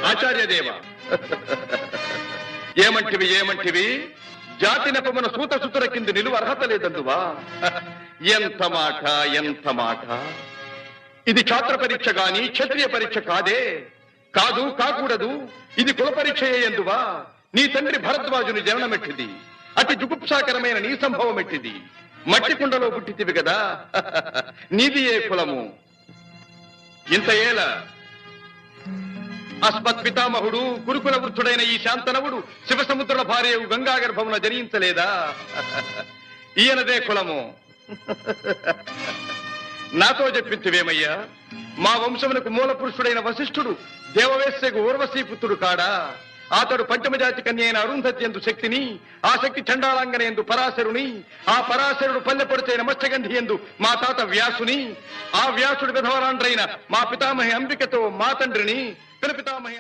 ఆచార్యదేవ ఏమంటివి జాతి నెపమున సూత సుతుర కింద నిలువ అర్హత లేదందువా? ఎంత మాట ఇది ఛాత్ర పరీక్ష గాని క్షత్రియ పరీక్ష కాదే. కాకూడదు. ఇది కుల పరీక్ష ఎందువా? నీ తండ్రి భరద్వాజుని జననమెట్టిది. అతి జుగుప్సాకరమైన నీ సంభవం ఎట్టిది. మట్టి కుండలో పుట్టితివి కదా. నీది ఏ కులము? ఇంత ఏల అస్మత్ పితామహుడు గురుకుల వృద్ధుడైన ఈ శాంతనవుడు శివసముద్రుల భార్యవు గంగా గర్భమున జనించలేదా? ఈయనదే కులము. నాతో చెప్పించువేమయ్యా? మా వంశమునకు మూల పురుషుడైన వశిష్ఠుడు దేవవేశ్యకు ఊర్వశీపుత్రుడు కాడా? అతడు పంచమజాతి కన్య అయిన అరుంధతి ఎందు శక్తిని, ఆ శక్తి చండాళాంగన ఎందు పరాశరుని, ఆ పరాశరుడు పల్లెపొడిచైన మత్స్యగంధి ఎందు మా తాత వ్యాసుని, ఆ వ్యాసుడు విధవరాండ్రైన మా పితామహి అంబికతో మా తండ్రిని, పితామహి